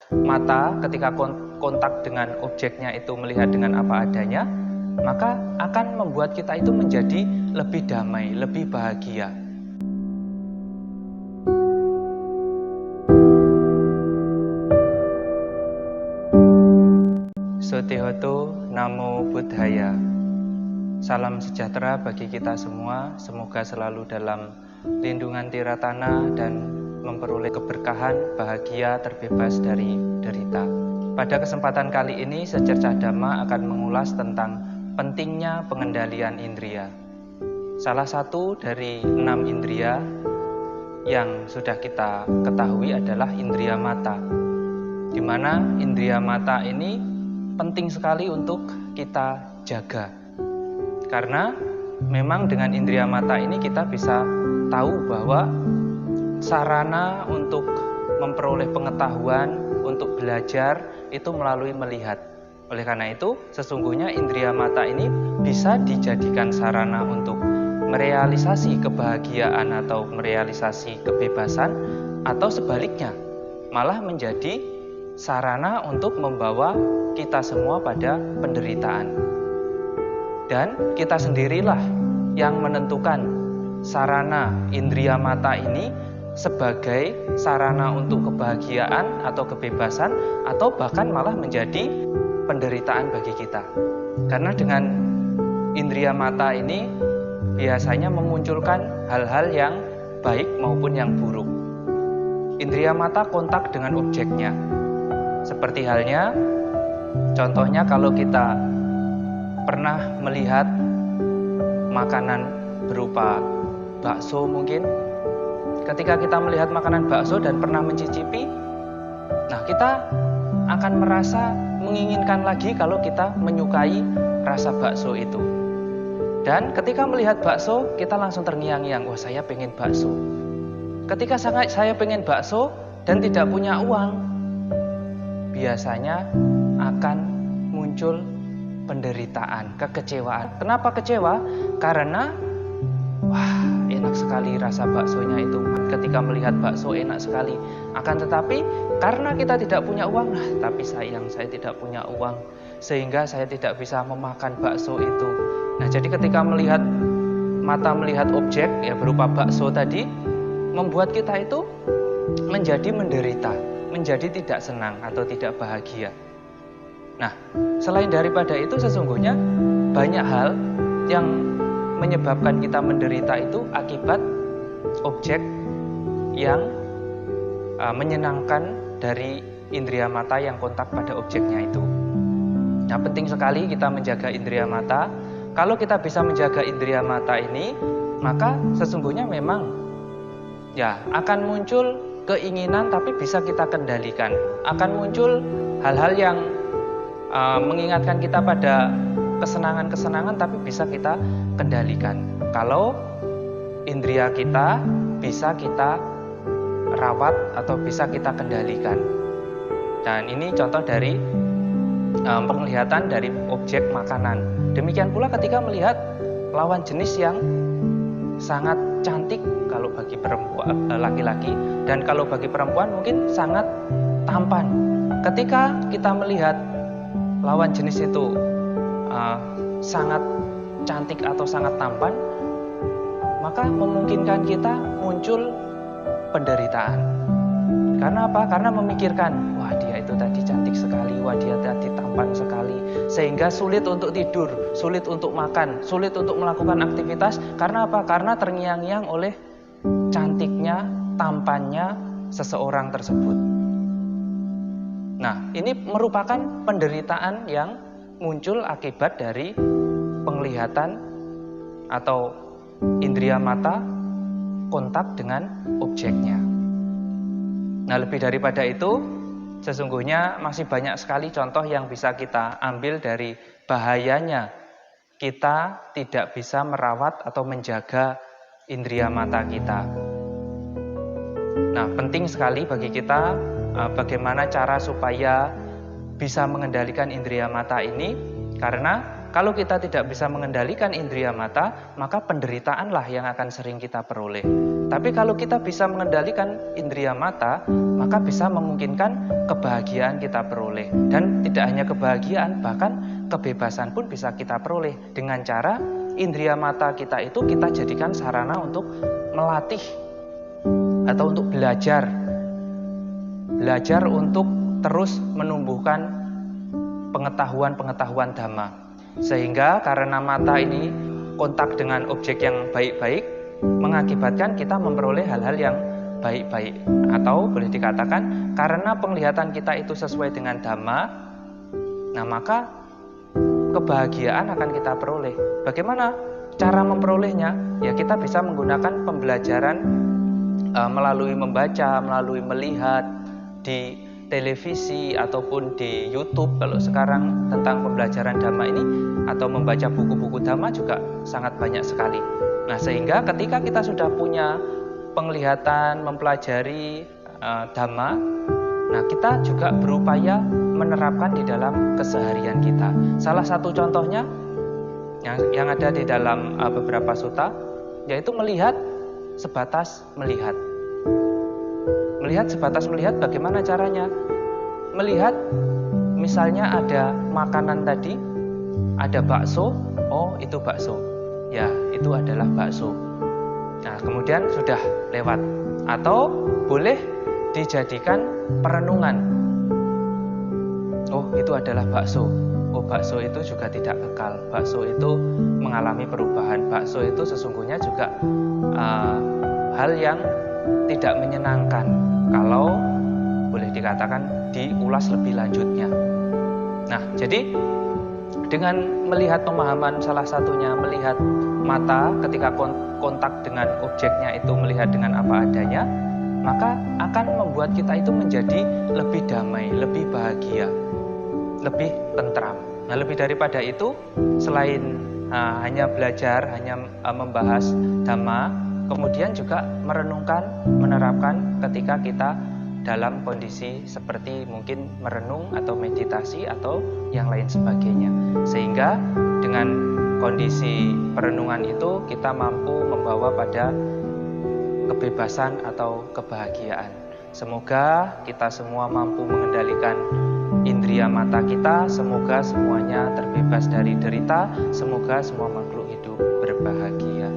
mata ketika kontak dengan objeknya itu melihat dengan apa adanya, maka akan membuat kita itu menjadi lebih damai, lebih bahagia. Sotehoto Namo Buddhaya. Salam sejahtera bagi kita semua, semoga selalu dalam lindungan Tiratana dan memperoleh keberkahan, bahagia, terbebas dari derita. Pada kesempatan kali ini, Secercah Dhamma akan mengulas tentang pentingnya pengendalian indria. Salah satu dari 6 indria yang sudah kita ketahui adalah indria mata, di mana indria mata ini penting sekali untuk kita jaga. Karena memang dengan indria mata ini kita bisa tahu bahwa sarana untuk memperoleh pengetahuan, untuk belajar itu melalui melihat. Oleh karena itu, sesungguhnya indria mata ini bisa dijadikan sarana untuk merealisasi kebahagiaan atau merealisasi kebebasan, atau sebaliknya, malah menjadi sarana untuk membawa kita semua pada penderitaan. Dan kita sendirilah yang menentukan sarana indria mata ini sebagai sarana untuk kebahagiaan atau kebebasan, atau bahkan malah menjadi penderitaan bagi kita. Karena dengan indria mata ini biasanya memunculkan hal-hal yang baik maupun yang buruk. Indria mata kontak dengan objeknya. Seperti halnya, contohnya kalau kita pernah melihat makanan berupa bakso mungkin. Ketika kita melihat makanan bakso dan pernah mencicipi, nah kita akan merasa menginginkan lagi kalau kita menyukai rasa bakso itu. Dan ketika melihat bakso, kita langsung terngiang-ngiang, wah saya pengen bakso. Ketika saya pengen bakso dan tidak punya uang, biasanya akan muncul penderitaan, kekecewaan. Kenapa kecewa? Karena wah, enak sekali rasa baksonya itu. Ketika melihat bakso enak sekali. Akan tetapi karena kita tidak punya uang, tapi sayang saya tidak punya uang, sehingga saya tidak bisa memakan bakso itu. Nah, jadi ketika mata melihat objek ya berupa bakso tadi, membuat kita itu menjadi menderita, menjadi tidak senang atau tidak bahagia. Nah, selain daripada itu sesungguhnya banyak hal yang menyebabkan kita menderita itu akibat objek yang menyenangkan dari indria mata yang kontak pada objeknya itu. Nah, penting sekali kita menjaga indria mata. Kalau kita bisa menjaga indria mata ini, maka sesungguhnya memang ya akan muncul keinginan tapi bisa kita kendalikan. Akan muncul hal-hal yang mengingatkan kita pada kesenangan-kesenangan tapi bisa kita kendalikan. Kalau indria kita bisa kita rawat atau bisa kita kendalikan. Dan ini contoh dari penglihatan dari objek makanan. Demikian pula ketika melihat lawan jenis yang sangat cantik kalau bagi perempuan laki-laki, dan kalau bagi perempuan mungkin sangat tampan. Ketika kita melihat lawan jenis itu sangat cantik atau sangat tampan, maka memungkinkan kita muncul penderitaan. Karena apa? Karena memikirkan, wah dia itu tadi cantik sekali, wah dia tadi tampan sekali, sehingga sulit untuk tidur, sulit untuk makan, sulit untuk melakukan aktivitas. Karena apa? Karena terngiang-ngiang oleh cantiknya, tampannya seseorang tersebut. Nah, ini merupakan penderitaan yang muncul akibat dari penglihatan atau indria mata kontak dengan objeknya. Nah, lebih daripada itu, sesungguhnya masih banyak sekali contoh yang bisa kita ambil dari bahayanya kita tidak bisa merawat atau menjaga indria mata kita. Nah, penting sekali bagi kita bagaimana cara supaya bisa mengendalikan indria mata ini, karena kalau kita tidak bisa mengendalikan indria mata, maka penderitaanlah yang akan sering kita peroleh. Tapi kalau kita bisa mengendalikan indria mata, maka bisa memungkinkan kebahagiaan kita peroleh. Dan tidak hanya kebahagiaan, bahkan kebebasan pun bisa kita peroleh dengan cara indria mata kita itu kita jadikan sarana untuk melatih atau untuk belajar untuk terus menumbuhkan pengetahuan Dhamma. Sehingga karena mata ini kontak dengan objek yang baik-baik, mengakibatkan kita memperoleh hal-hal yang baik-baik. Atau boleh dikatakan karena penglihatan kita itu sesuai dengan Dhamma, nah maka kebahagiaan akan kita peroleh. Bagaimana cara memperolehnya? Ya kita bisa menggunakan pembelajaran melalui membaca, melalui melihat di televisi ataupun di YouTube. Kalau sekarang tentang pembelajaran Dhamma ini atau membaca buku-buku Dhamma juga sangat banyak sekali. Nah, sehingga ketika kita sudah punya penglihatan mempelajari Dhamma, nah kita juga berupaya menerapkan di dalam keseharian kita. Salah satu contohnya yang ada di dalam beberapa sutta, yaitu melihat sebatas melihat. Melihat sebatas melihat, bagaimana caranya? Melihat misalnya ada makanan tadi, ada bakso, oh itu bakso. Ya, itu adalah bakso. Nah, kemudian sudah lewat. Atau boleh dijadikan perenungan. Oh, itu adalah bakso. Oh, bakso itu juga tidak kekal. Bakso itu mengalami perubahan. Bakso itu sesungguhnya juga hal yang tidak menyenangkan kalau boleh dikatakan diulas lebih lanjutnya. Nah, jadi dengan melihat pemahaman salah satunya melihat mata ketika kontak dengan objeknya itu melihat dengan apa adanya, maka akan membuat kita itu menjadi lebih damai, lebih bahagia, lebih tentram. Nah, lebih daripada itu, selain hanya belajar, hanya membahas Dhamma, kemudian juga merenungkan, menerapkan ketika kita dalam kondisi seperti mungkin merenung atau meditasi atau yang lain sebagainya. Sehingga dengan kondisi perenungan itu kita mampu membawa pada kebebasan atau kebahagiaan. Semoga kita semua mampu mengendalikan indria mata kita, semoga semuanya terbebas dari derita, semoga semua makhluk hidup berbahagia.